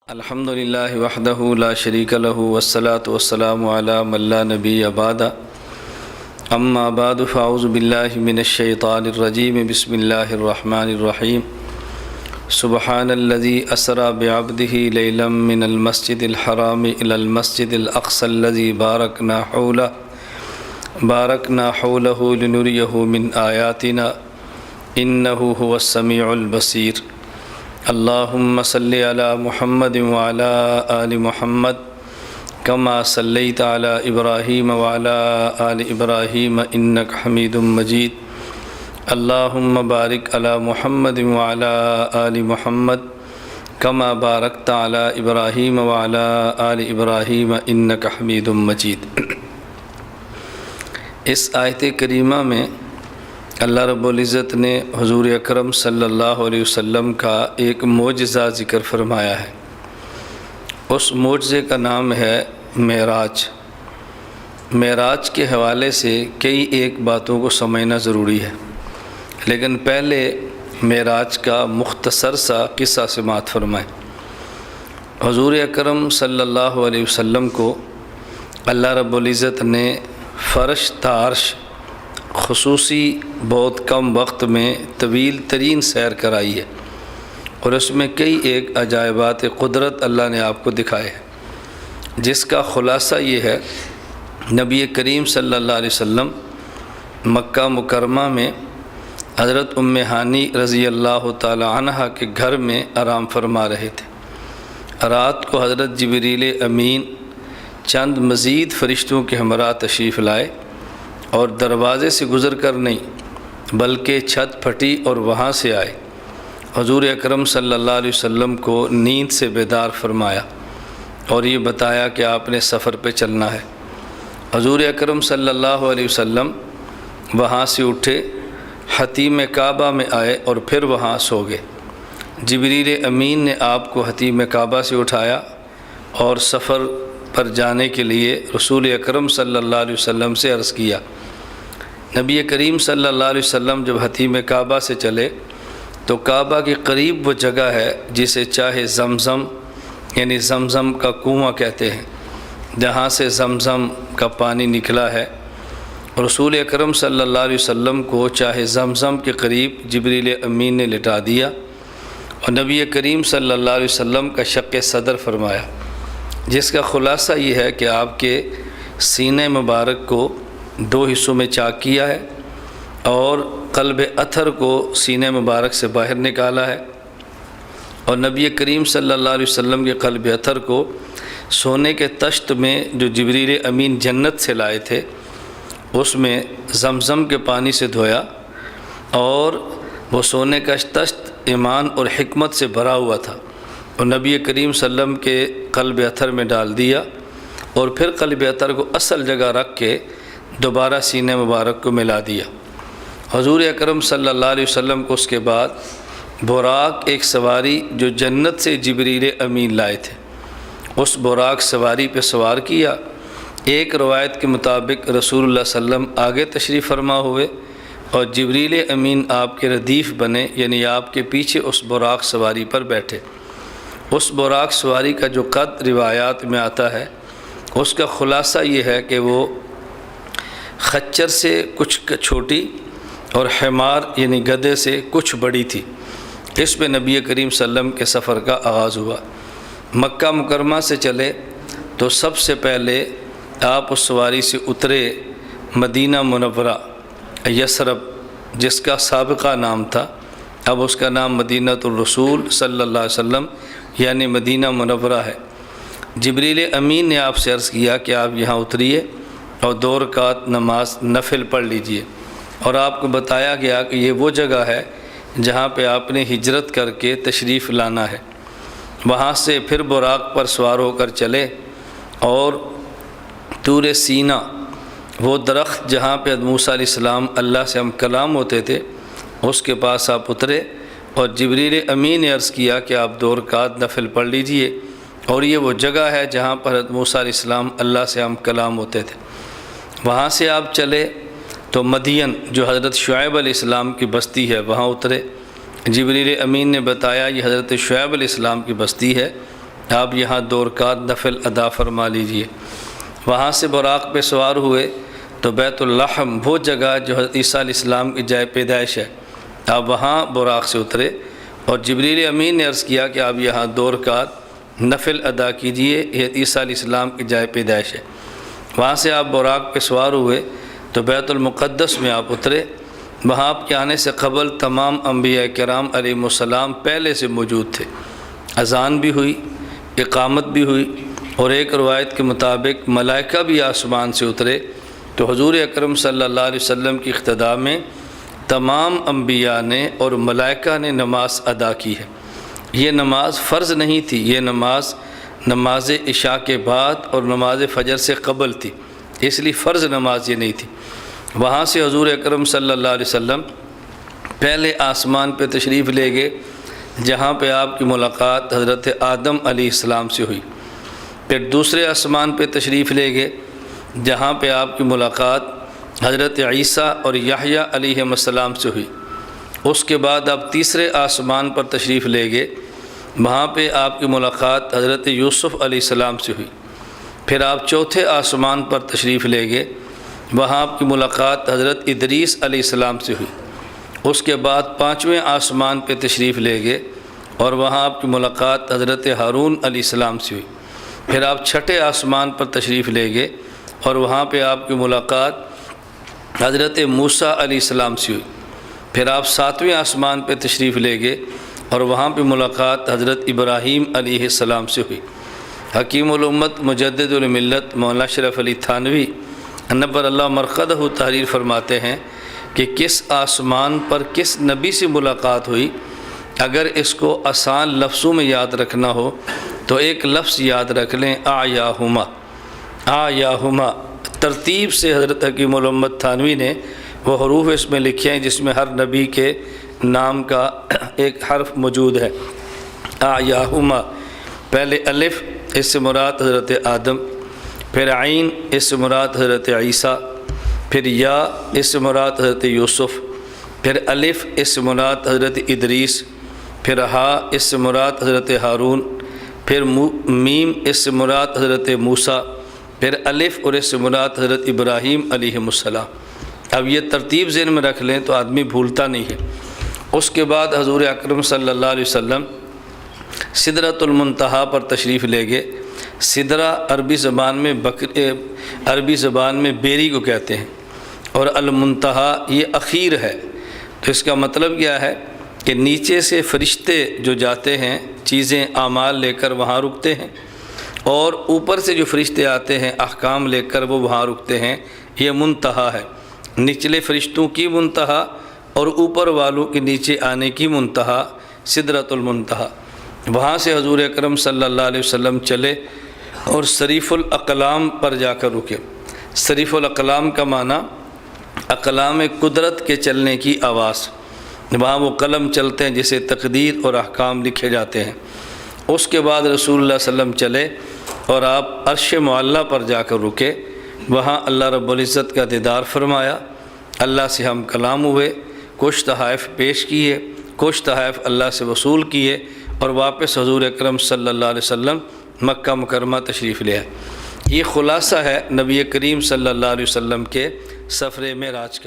الحمد للہ وحدہ لا شریک لہ والصلاة والسلام علی من لا نبی بعد اما بعد فاعوذ باللہ من الشیطان الرجیم بسم اللہ الرحمن الرحیم سبحان الذی اسری بعبدہ لیلا من المسجد الحرام الی المسجد الاقصی الذی بارکنا حولہ لنریہ من آیاتنا انہ هو السمیع البصیر اللہم صلی علی محمد وعلی آل محمد کما صلیت علی ابراہیم وعلی آل ابراہیم انک حمید مجید اللہم بارک علی محمد وعلی آل محمد کما بارکت علی ابراہیم وعلی آل ابراہیم انک حمید مجید۔ اس آیت کریمہ میں اللہ رب العزت نے حضور اکرم صلی اللہ علیہ وسلم کا ایک معجزہ ذکر فرمایا ہے۔ اس معجزے کا نام ہے معراج۔ معراج کے حوالے سے کئی ایک باتوں کو سمجھنا ضروری ہے، لیکن پہلے معراج کا مختصر سا قصہ سماعت فرمائیں۔ حضور اکرم صلی اللہ علیہ وسلم کو اللہ رب العزت نے فرش تا عرش خصوصی بہت کم وقت میں طویل ترین سیر کرائی ہے، اور اس میں کئی ایک عجائبات قدرت اللہ نے آپ کو دکھائے ہیں، جس کا خلاصہ یہ ہے نبی کریم صلی اللہ علیہ وسلم مکہ مکرمہ میں حضرت ام ہانی رضی اللہ تعالی عنہ کے گھر میں آرام فرما رہے تھے۔ رات کو حضرت جبریل امین چند مزید فرشتوں کے ہمراہ تشریف لائے اور دروازے سے گزر کر نہیں بلکہ چھت پھٹی اور وہاں سے آئے۔ حضور اکرم صلی اللہ علیہ وسلم کو نیند سے بیدار فرمایا اور یہ بتایا کہ آپ نے سفر پہ چلنا ہے۔ حضور اکرم صلی اللہ علیہ وسلم وہاں سے اٹھے، حتیم کعبہ میں آئے اور پھر وہاں سو گئے۔ جبریل امین نے آپ کو حتیم کعبہ سے اٹھایا اور سفر پر جانے کے لیے رسول اکرم صلی اللہ علیہ وسلم سے عرض کیا۔ نبی کریم صلی اللہ علیہ وسلم جب حتیم کعبہ سے چلے تو کعبہ کے قریب وہ جگہ ہے جسے چاہے زمزم یعنی زمزم کا کنواں کہتے ہیں، جہاں سے زمزم کا پانی نکلا ہے۔ رسول اکرم صلی اللہ علیہ وسلم کو چاہے زمزم کے قریب جبریل امین نے لٹا دیا اور نبی کریم صلی اللہ علیہ وسلم کا شق صدر فرمایا، جس کا خلاصہ یہ ہے کہ آپ کے سینہ مبارک کو دو حصوں میں چاک کیا ہے اور قلب اطہر کو سینہ مبارک سے باہر نکالا ہے، اور نبی کریم صلی اللہ علیہ وسلم کے قلب اطہر کو سونے کے طشت میں جو جبریل امین جنت سے لائے تھے اس میں زمزم کے پانی سے دھویا، اور وہ سونے کا طشت ایمان اور حکمت سے بھرا ہوا تھا، اور نبی کریم صلی اللہ علیہ وسلم کے قلب اطہر میں ڈال دیا، اور پھر قلب اطہر کو اصل جگہ رکھ کے دوبارہ سینہ مبارک کو ملا دیا۔ حضور اکرم صلی اللہ علیہ وسلم کو اس کے بعد براق ایک سواری جو جنت سے جبریل امین لائے تھے اس براق سواری پہ سوار کیا۔ ایک روایت کے مطابق رسول اللہ صلی اللہ علیہ وسلم آگے تشریف فرما ہوئے اور جبریل امین آپ کے ردیف بنے، یعنی آپ کے پیچھے اس براق سواری پر بیٹھے۔ اس براق سواری کا جو قد روایات میں آتا ہے اس کا خلاصہ یہ ہے کہ وہ خچر سے کچھ چھوٹی اور حمار یعنی گدھے سے کچھ بڑی تھی۔ اس میں نبی کریم صلی اللہ علیہ وسلم کے سفر کا آغاز ہوا۔ مکہ مکرمہ سے چلے تو سب سے پہلے آپ اس سواری سے اترے مدینہ منورہ یثرب، جس کا سابقہ نام تھا، اب اس کا نام مدینۃ الرسول صلی اللہ علیہ وسلم یعنی مدینہ منورہ ہے۔ جبریل امین نے آپ سے عرض کیا کہ آپ یہاں اتریے اور 2 رکعت نماز نفل پڑھ لیجئے، اور آپ کو بتایا گیا کہ یہ وہ جگہ ہے جہاں پہ آپ نے ہجرت کر کے تشریف لانا ہے۔ وہاں سے پھر براق پر سوار ہو کر چلے اور طور سینا، وہ درخت جہاں پہ موسیٰ علیہ السلام اللہ سے ہم کلام ہوتے تھے، اس کے پاس آپ اترے اور جبریل امین نے عرض کیا کہ آپ 2 رکعت نفل پڑھ لیجئے، اور یہ وہ جگہ ہے جہاں پر حضرت موسیٰ علیہ السلام اللہ سے ہم کلام ہوتے تھے۔ وہاں سے آپ چلے تو مدین جو حضرت شعیب علیہ السلام کی بستی ہے وہاں اترے۔ جبریل امین نے بتایا یہ حضرت شعیب علیہ السلام کی بستی ہے، آپ یہاں 2 رکعت نفل ادا فرما لیجئے۔ وہاں سے براق پہ سوار ہوئے تو بیت اللحم وہ جگہ جو حضرت عیسیٰ علیہ السلام کی جائے پیدائش ہے، آپ وہاں براق سے اترے اور جبریل امین نے عرض کیا کہ آپ یہاں 2 رکعت نفل ادا کیجئے، یہ عیسیٰ علیہ السلام کی جائے پیدائش ہے۔ وہاں سے آپ براق پہ سوار ہوئے تو بیت المقدس میں آپ اترے۔ وہاں آپ کے آنے سے قبل تمام انبیاء کرام علیہم السلام پہلے سے موجود تھے۔ اذان بھی ہوئی، اقامت بھی ہوئی، اور ایک روایت کے مطابق ملائکہ بھی آسمان سے اترے تو حضور اکرم صلی اللہ علیہ وسلم کی اقتداء میں تمام انبیاء نے اور ملائکہ نے نماز ادا کی ہے۔ یہ نماز فرض نہیں تھی، یہ نماز عشاء کے بعد اور نماز فجر سے قبل تھی، اس لیے فرض نماز یہ نہیں تھی۔ وہاں سے حضور اکرم صلی اللہ علیہ وسلم پہلے آسمان پہ تشریف لے گئے جہاں پہ آپ کی ملاقات حضرت آدم علیہ السلام سے ہوئی۔ پھر دوسرے آسمان پہ تشریف لے گئے جہاں پہ آپ کی ملاقات حضرت عیسیٰ اور یحییٰ علیہ السلام سے ہوئی۔ اس کے بعد آپ تیسرے آسمان پر تشریف لے گئے، وہاں پہ آپ کی ملاقات حضرت یوسف علیہ السلام سے ہوئی۔ پھر آپ چوتھے آسمان پر تشریف لے گئے، وہاں آپ کی ملاقات حضرت ادریس علیہ السلام سے ہوئی۔ اس کے بعد 5ویں آسمان پہ تشریف لے گئے اور وہاں آپ کی ملاقات حضرت ہارون علیہ السلام سے ہوئی۔ پھر آپ 6ٹھے آسمان پر تشریف لے گئے اور وہاں پہ آپ کی ملاقات حضرت موسیٰ علیہ السلام سے ہوئی۔ پھر آپ 7ویں آسمان پہ تشریف لے گئے اور وہاں پہ ملاقات حضرت ابراہیم علیہ السلام سے ہوئی۔ حکیم الامت مجدد الملت مولانا اشرف علی تھانوی نور اللہ مرقدہ تحریر فرماتے ہیں کہ کس آسمان پر کس نبی سے ملاقات ہوئی، اگر اس کو آسان لفظوں میں یاد رکھنا ہو تو ایک لفظ یاد رکھ لیں، آیاہما۔ آیاہما ترتیب سے حضرت حکیم الامت تھانوی نے وہ حروف اس میں لکھے ہیں جس میں ہر نبی کے نام کا ایک حرف موجود ہے۔ آیاہما، پہلے الف، اس سے مراد حضرت آدم، پھر عین، اس سے مراد حضرت عیسیٰ، پھر یا، اس سے مراد حضرت یوسف، پھر الف، اس سے مراد حضرت ادریس، پھر ہا، اس سے مراد حضرت ہارون، پھر میم، اس سے مراد حضرت موسیٰ، پھر الف اور اس سے مراد حضرت ابراہیم علیہ السلام۔ اب یہ ترتیب ذہن میں رکھ لیں تو آدمی بھولتا نہیں ہے۔ اس کے بعد حضور اکرم صلی اللہ علیہ وسلم سدرۃ المنتہا پر تشریف لے گئے۔ سدرہ عربی زبان میں بیری کو کہتے ہیں، اور المنتہا یہ اخیر ہے۔ تو اس کا مطلب کیا ہے کہ نیچے سے فرشتے جو جاتے ہیں چیزیں اعمال لے کر وہاں رکتے ہیں، اور اوپر سے جو فرشتے آتے ہیں احکام لے کر وہ وہاں رکتے ہیں، یہ منتہا ہے۔ نچلے فرشتوں کی منتہا اور اوپر والوں کے نیچے آنے کی منتہا سدرۃ المنتہا۔ وہاں سے حضور اکرم صلی اللہ علیہ وسلم چلے اور صریف الاقلام پر جا کر رکے۔ صریف الاقلام کا معنی اقلام قدرت کے چلنے کی آواز، وہاں وہ قلم چلتے ہیں جسے تقدیر اور احکام لکھے جاتے ہیں۔ اس کے بعد رسول اللہ صلی اللہ علیہ وسلم چلے اور آپ عرش معلیٰ پر جا کر رکے، وہاں اللہ رب العزت کا دیدار فرمایا، اللہ سے ہم کلام ہوئے، کچھ تحائف پیش کیے، کچھ تحائف اللہ سے وصول کیے، اور واپس حضور اکرم صلی اللہ علیہ وسلم مکہ مکرمہ تشریف لے آئے۔ یہ خلاصہ ہے نبی کریم صلی اللہ علیہ وسلم کے سفر معراج کا۔